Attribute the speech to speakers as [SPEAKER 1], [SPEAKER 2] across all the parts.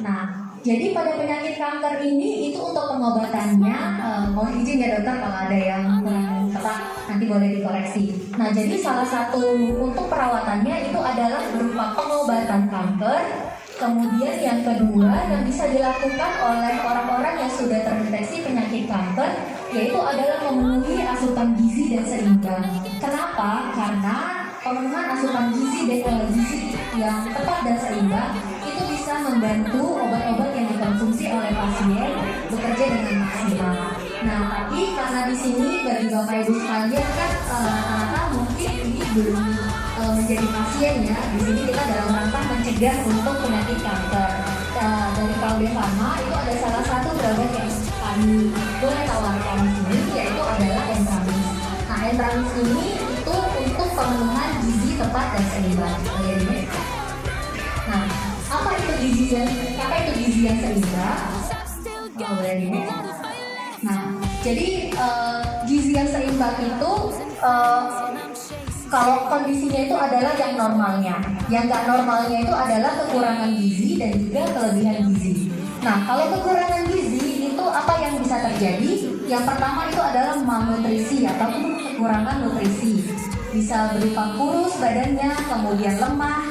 [SPEAKER 1] Nah, jadi pada penyakit kanker ini itu untuk pengobatannya, mohon izin ya dokter kalau ada yang kurang tepat nanti boleh dikoreksi. Nah, jadi salah satu untuk perawatannya itu adalah berupa pengobatan kanker. Kemudian yang kedua yang bisa dilakukan oleh orang-orang yang sudah terdeteksi penyakit kanker yaitu adalah memenuhi asupan gizi dan seimbang. Kenapa? Karena pemenuhan asupan gizi dan gizi yang tepat dan seimbang itu bisa membantu obat-obat yang dikonsumsi oleh pasien bekerja dengan maksimal. Nah, tapi karena di sini bagi Bapak Ibu sekalian kan rata-rata mungkin ini belum menjadi pasien ya. Di sini kita dalam rangka mencegah untuk penyakit kanker. Dari Kalbe Pharma itu ada salah satu produk yang kami boleh tawarkan di sini yaitu adalah Entramis. Nah, Entramis ini itu untuk pemenuhan gizi tepat dan seimbang. Nah, apa itu gizi yang seimbang? Nah, jadi gizi yang seimbang itu kalau kondisinya itu adalah yang normalnya. Yang nggak normalnya itu adalah kekurangan gizi dan juga kelebihan gizi. Nah, kalau kekurangan gizi itu apa yang bisa terjadi? Yang pertama itu adalah malnutrisi atau kekurangan nutrisi. Bisa berupa kurus badannya, kemudian lemah,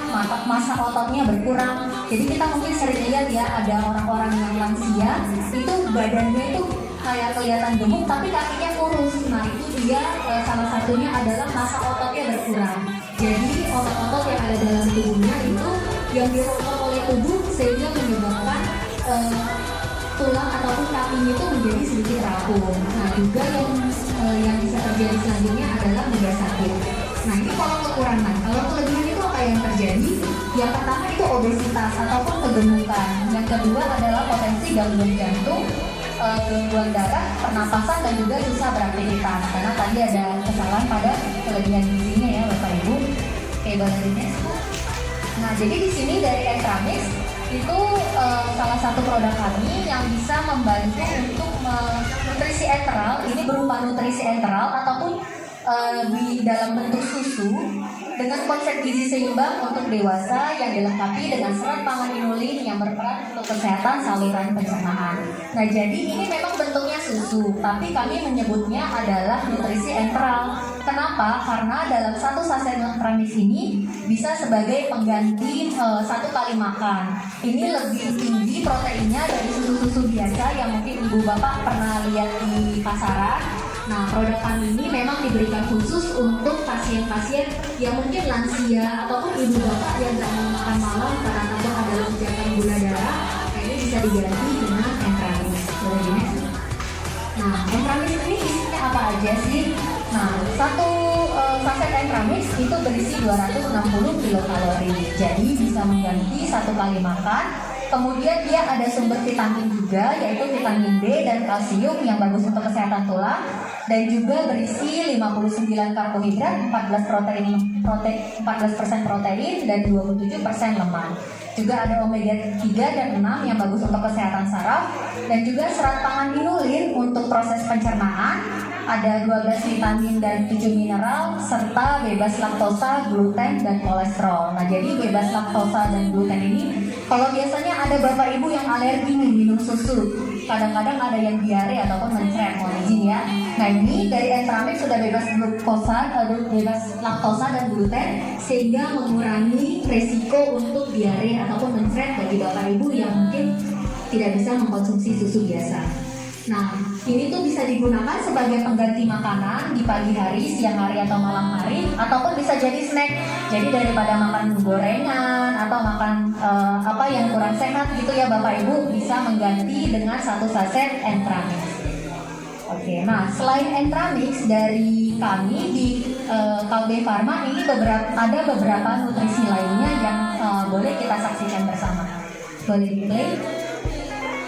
[SPEAKER 1] massa ototnya berkurang. Jadi kita mungkin sering lihat ya ada orang-orang yang lansia itu badannya itu kayak kelihatan gemuk tapi kakinya kurus. Nah, itu dia salah satunya adalah massa ototnya berkurang. Jadi otot-otot yang ada dalam tubuhnya itu yang direspon oleh tubuh sehingga menyebabkan tulang ataupun kakinya itu menjadi sedikit rapuh. Nah, juga yang bisa terjadi selanjutnya adalah mudah sakit. Nah, ini kalau kekurangan. Kalau kelebihan itu apa yang terjadi? Yang pertama itu obesitas ataupun kegemukan. Yang kedua adalah potensi gangguan jantung, gangguan darah, pernapasan dan juga susah beraktivitas. Karena tadi ada kesalahan pada kelebihan gizinya ya Bapak Ibu. Oke, baliknya. Nah, jadi di sini dari Entramis itu salah satu produk kami yang bisa membantu untuk nutrisi enteral. Ini berupa nutrisi enteral ataupun di dalam bentuk susu dengan konsep gizi seimbang untuk dewasa yang dilengkapi dengan serat pangan inulin yang berperan untuk kesehatan saluran pencernaan. Nah, jadi ini memang bentuknya susu, tapi kami menyebutnya adalah nutrisi enteral. Kenapa? Karena dalam satu saset Entramis ini bisa sebagai pengganti satu kali makan. Ini lebih tinggi proteinnya dari susu-susu biasa yang mungkin ibu bapak pernah lihat di pasaran. Nah, produk kami ini memang diberikan khusus untuk pasien-pasien yang mungkin lansia ataupun ibu bapak yang tidak mau makan malam karena takut ada lonjakan gula darah. Nah, ini bisa diganti dengan Entramis. Nah, Entramis ini isinya apa aja sih? Nah, satu saset Entramis itu berisi 260 kilokalori. Jadi bisa mengganti satu kali makan. Kemudian dia ada sumber vitamin juga, yaitu vitamin D dan kalsium yang bagus untuk kesehatan tulang. Dan juga berisi 59 karbohidrat, 14% protein, dan 27% lemak. Juga ada omega 3 dan 6 yang bagus untuk kesehatan saraf. Dan juga serat pangan inulin untuk proses pencernaan. Ada 12 vitamin dan 7 mineral, serta bebas laktosa, gluten, dan kolesterol. Nah, jadi bebas laktosa dan gluten ini, kalau biasanya ada bapak ibu yang alergi minum susu, kadang-kadang ada yang diare ataupun mencret, mohon izin ya. Nah, ini dari Entramis sudah bebas bebas laktosa dan gluten, sehingga mengurangi resiko untuk diare ataupun mencret bagi bapak ibu yang mungkin tidak bisa mengkonsumsi susu biasa. Nah, ini tuh bisa digunakan sebagai pengganti makanan di pagi hari, siang hari, atau malam hari, ataupun bisa jadi snack. Jadi daripada makan gorengan atau makan apa yang kurang sehat gitu ya Bapak Ibu, bisa mengganti dengan satu saset Entramis. Oke, nah selain Entramis dari kami di Kalbe Pharma ini ada beberapa nutrisi lainnya yang boleh kita saksikan bersama. Boleh di-play?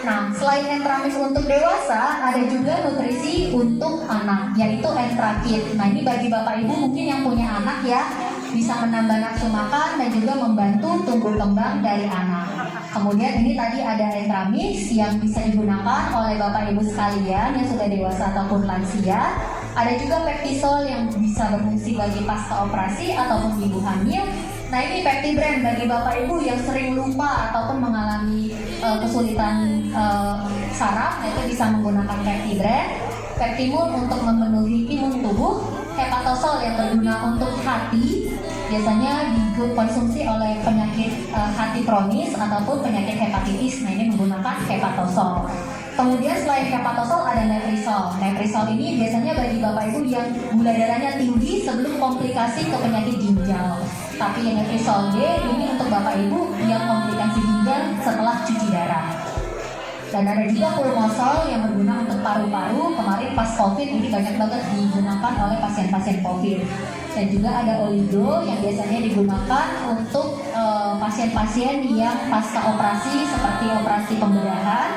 [SPEAKER 1] Nah, selain Entramis untuk dewasa, ada juga nutrisi untuk anak, yaitu Entrakit. Nah, ini bagi Bapak Ibu mungkin yang punya anak ya, bisa menambah nafsu makan dan juga membantu tumbuh kembang dari anak. Kemudian ini tadi ada Entramis yang bisa digunakan oleh Bapak Ibu sekalian yang sudah dewasa ataupun lansia. Ada juga Peptisol yang bisa berfungsi bagi pasca operasi ataupun ibu hamil. Nah ini Pectibran bagi Bapak Ibu yang sering lupa ataupun mengalami kesulitan saraf, itu bisa menggunakan Pectibran. Pectimun untuk memenuhi imun tubuh, Hepatosol yang berguna untuk hati, biasanya dikonsumsi oleh penyakit hati kronis ataupun penyakit hepatitis. Nah ini menggunakan Hepatosol. Kemudian selain Hepatosol ada Nefrisol. Nefrisol ini biasanya bagi Bapak Ibu yang gula darahnya tinggi sebelum komplikasi ke penyakit ginjal. Tapi yang Nefrisol D ini untuk Bapak Ibu yang komplikasi ginjal setelah cuci darah. Dan ada juga Pulmosol yang berguna untuk paru-paru. Kemarin pas COVID ini banyak banget digunakan oleh pasien-pasien COVID. Dan juga ada Oligo yang biasanya digunakan untuk pasien-pasien yang pasca operasi seperti operasi pembedahan.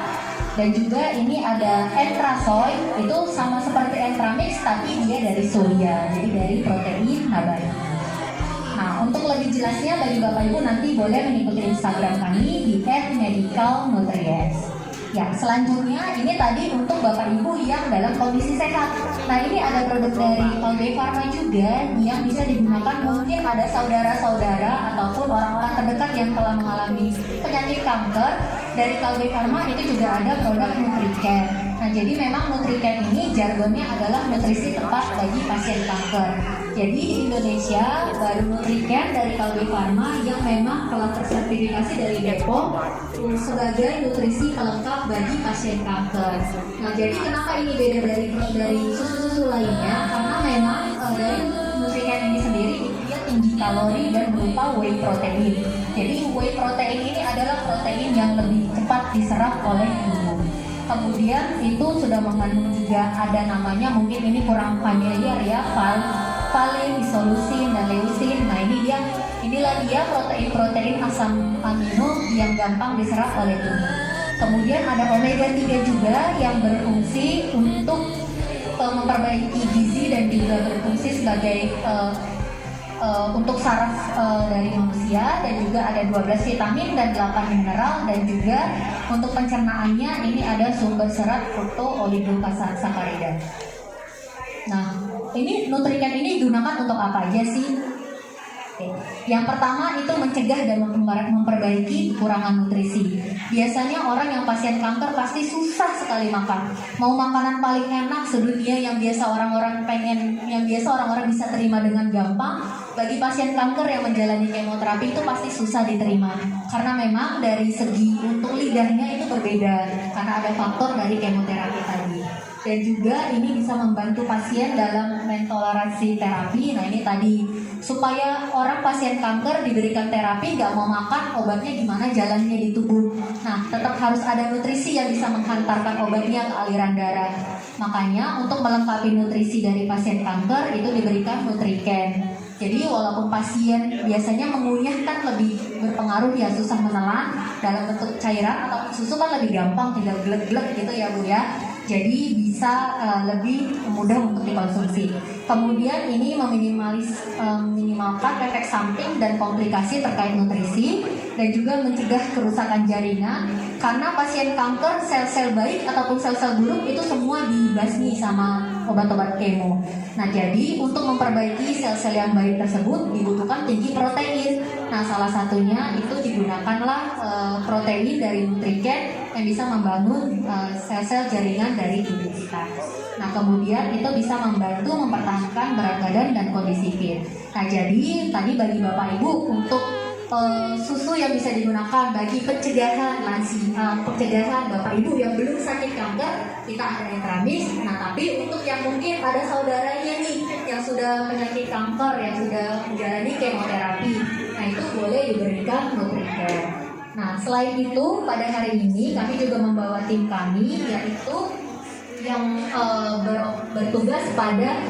[SPEAKER 1] Dan juga ini ada Entrasoy, itu sama seperti Entramix tapi dia dari soya, jadi dari protein nabati. Nah, untuk lebih jelasnya bagi Bapak Ibu nanti boleh mengikuti Instagram kami di @medicalnutrients. Ya, selanjutnya ini tadi untuk Bapak Ibu yang dalam kondisi sehat. Nah, ini ada produk dari Kalbe Pharma juga yang bisa digunakan, mungkin ada saudara-saudara ataupun orang-orang terdekat yang telah mengalami penyakit kanker. Dari Kalbe Pharma itu juga ada produk NutriCare. Nah, jadi memang NutriCare ini jargonnya adalah nutrisi tepat bagi pasien kanker. Jadi di Indonesia baru NutriCare dari Kalbe Pharma yang memang telah tersertifikasi dari BPOM sebagai nutrisi pelengkap bagi pasien kanker. Nah, jadi kenapa ini beda dari susu-susu lainnya? Karena memang dari NutriCare ini sendiri dia tinggi kalori dan berupa whey protein. Jadi whey protein ini adalah protein yang lebih cepat diserap oleh tubuh. Kemudian itu sudah mengandung juga ada namanya, mungkin ini kurang familiar ya, valine, isoleucine, dan leucine. Nah inilah dia protein-protein asam amino yang gampang diserap oleh tubuh. Kemudian ada omega 3 juga yang berfungsi untuk memperbaiki gizi dan juga berfungsi sebagai untuk saraf dari manusia, dan juga ada 12 vitamin dan 8 mineral, dan juga untuk pencernaannya ini ada sumber serat fructooligosaccharides. Nah, ini NutriCare ini digunakan untuk apa aja sih? Oke. Yang pertama itu mencegah dan memperbaiki kekurangan nutrisi. Biasanya orang yang pasien kanker pasti susah sekali makan. Mau makanan paling enak sedunia yang biasa orang-orang pengen, yang biasa orang-orang bisa terima dengan gampang, bagi pasien kanker yang menjalani kemoterapi itu pasti susah diterima. Karena memang dari segi untuk lidahnya itu berbeda karena ada faktor dari kemoterapi tadi. Dan juga ini bisa membantu pasien dalam mentoleransi terapi. Nah ini tadi supaya orang pasien kanker diberikan terapi nggak mau makan, obatnya gimana jalannya di tubuh. Nah tetap harus ada nutrisi yang bisa menghantarkan obatnya ke aliran darah. Makanya untuk melengkapi nutrisi dari pasien kanker itu diberikan NutriCare. Jadi walaupun pasien biasanya mengunyah kan lebih berpengaruh ya, susah menelan dalam bentuk cairan atau susu kan lebih gampang, tinggal glek-glek gitu ya Bu ya. Jadi bisa lebih mudah untuk dikonsumsi. Kemudian ini minimalkan efek samping dan komplikasi terkait nutrisi, dan juga mencegah kerusakan jaringan. Karena pasien kanker sel-sel baik ataupun sel-sel buruk itu semua dibasmi sama obat-obat kemo. Nah jadi untuk memperbaiki sel-sel yang baik tersebut dibutuhkan tinggi protein. Nah salah satunya itu digunakanlah protein dari NutriCare yang bisa membangun sel-sel jaringan dari tubuh kita. Nah kemudian itu bisa membantu mempertahankan berat badan dan kondisi fit. Nah jadi tadi bagi Bapak Ibu untuk susu yang bisa digunakan bagi pencegahan pencegahan Bapak Ibu yang belum sakit kanker, kita ada Entramix. Nah tapi untuk yang mungkin ada saudaranya nih yang sudah penyakit kanker, yang sudah menjalani kemoterapi, nah itu boleh diberikan NutriCare. Nah selain itu pada hari ini kami juga membawa tim kami yaitu yang bertugas pada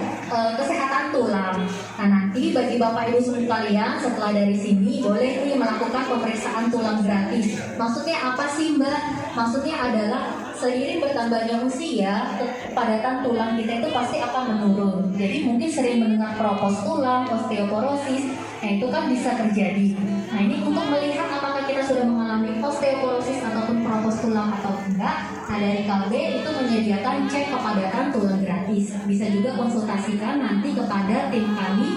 [SPEAKER 1] kesehatan tulang. Nah nanti bagi Bapak Ibu sekalian setelah dari sini boleh nih melakukan pemeriksaan tulang gratis. Maksudnya apa sih Mbak? Maksudnya adalah seiring bertambahnya usia, kepadatan tulang kita itu pasti akan menurun. Jadi mungkin sering mendengar keropos tulang, osteoporosis, nah itu kan bisa terjadi. Nah ini untuk melihat apakah kita sudah mengalami osteoporosis ataupun keropos tulang atau enggak. Nah dari Kalbe itu menyediakan cek kepadatan tulang gratis. Bisa juga konsultasikan nanti kepada tim kami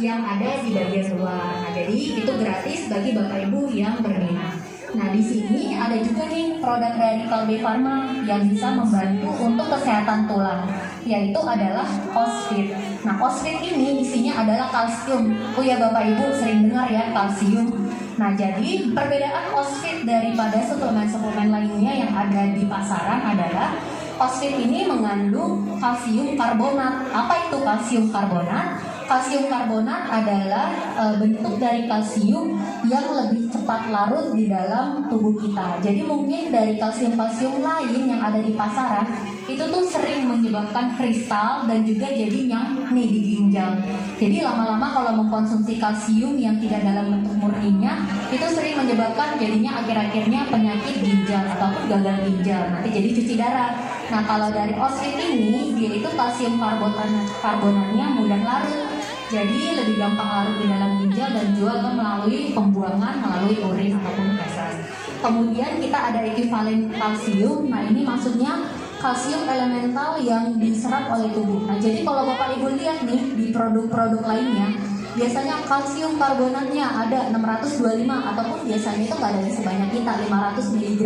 [SPEAKER 1] yang ada di bagian luar. Nah, jadi itu gratis bagi Bapak Ibu yang berminat. Nah, di sini ada juga nih produk dari Kalbe Farma yang bisa membantu untuk kesehatan tulang, yaitu adalah Osfit. Nah, Osfit ini isinya adalah kalsium. Oh ya, Bapak Ibu sering dengar ya kalsium. Nah, jadi perbedaan Osfit daripada suplemen-suplemen lainnya yang ada di pasaran adalah Osfit ini mengandung kalsium karbonat. Apa itu kalsium karbonat? Kalsium karbonat adalah bentuk dari kalsium yang lebih cepat larut di dalam tubuh kita. Jadi mungkin dari kalsium-kalsium lain yang ada di pasaran itu tuh sering menyebabkan kristal dan juga jadinya nih di ginjal. Jadi lama-lama kalau mengkonsumsi kalsium yang tidak dalam bentuk murninya itu sering menyebabkan jadinya akhir-akhirnya penyakit ginjal ataupun gagal ginjal. Nanti jadi cuci darah. Nah, kalau dari Osfit ini dia itu kalsium karbonatnya mudah larut. Jadi lebih gampang larut di dalam ginjal dan juga melalui pembuangan melalui urin ataupun feses. Kemudian kita ada ekuivalen kalsium. Nah, ini maksudnya kalsium elemental yang diserap oleh tubuh. Nah, jadi kalau Bapak Ibu lihat nih di produk-produk lainnya, biasanya kalsium karbonatnya ada 625 ataupun biasanya itu nggak ada sebanyak kita 500 mg.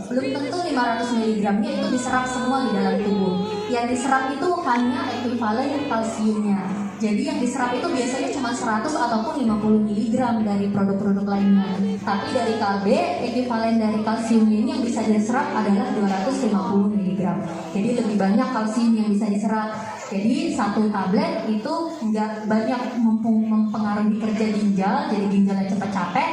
[SPEAKER 1] Belum tentu 500 mg-nya itu diserap semua di dalam tubuh. Yang diserap itu hanya ekuivalen kalsiumnya. Jadi yang diserap itu biasanya cuma 100 ataupun 50 mg dari produk-produk lainnya. Tapi dari Kalbe, ekuivalen dari kalsiumnya ini yang bisa diserap adalah 250 mg. Jadi lebih banyak kalsium yang bisa diserap. Jadi satu tablet itu nggak banyak mempengaruhi kerja ginjal, jadi ginjalnya cepat capek.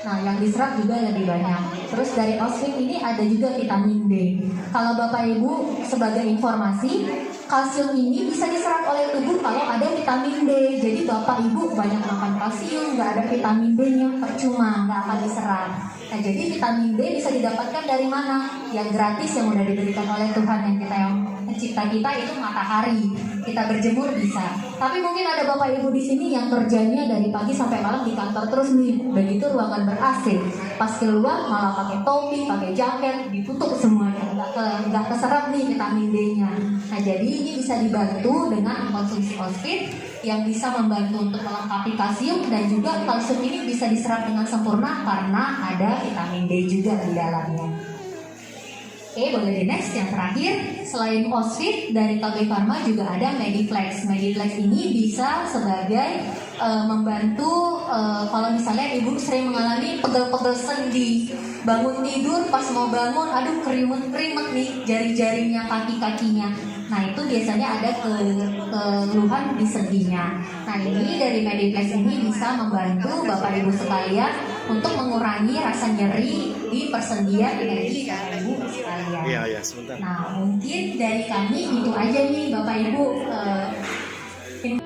[SPEAKER 1] Nah, yang diserap juga lebih banyak. Terus dari Osfit ini ada juga vitamin D. Kalau Bapak Ibu sebagai informasi, kalsium ini bisa diserap oleh tubuh kalau ada vitamin D. Jadi Bapak Ibu banyak makan kalsium, nggak ada vitamin D-nya, percuma, nggak akan diserap. Nah, jadi vitamin D bisa didapatkan dari mana? Yang gratis yang udah diberikan oleh Tuhan yang pencipta kita itu matahari. Kita berjemur bisa. Tapi mungkin ada Bapak Ibu di sini yang kerjanya dari pagi sampai malam di kantor terus nih. Begitu ruangan ber-AC. Pas keluar malah pakai topi, pakai jaket, ditutup semuanya. Nggak keserap nih vitamin D-nya. Nah, jadi ini bisa dibantu dengan konsumsi Osfit yang bisa membantu untuk melengkapi kalsium, dan juga kalsium ini bisa diserap dengan sempurna karena ada vitamin D juga di dalamnya. Oke, boleh di next yang terakhir. Selain Osfit dari Kalbe Farma juga ada Mediflex. Mediflex ini bisa sebagai membantu kalau misalnya ibu sering mengalami pegel-pegel sendi, bangun tidur pas mau bangun, aduh kerimet-kerimet nih jari-jarinya, kaki-kakinya. Nah, itu biasanya ada keluhan di sendinya. Nah, ini dari Mediflex ini bisa membantu Bapak Ibu sekalian untuk mengurangi rasa nyeri di persendian dari Bapak Ibu sekalian.
[SPEAKER 2] Iya, sebentar.
[SPEAKER 1] Nah, mungkin dari kami itu aja nih Bapak Ibu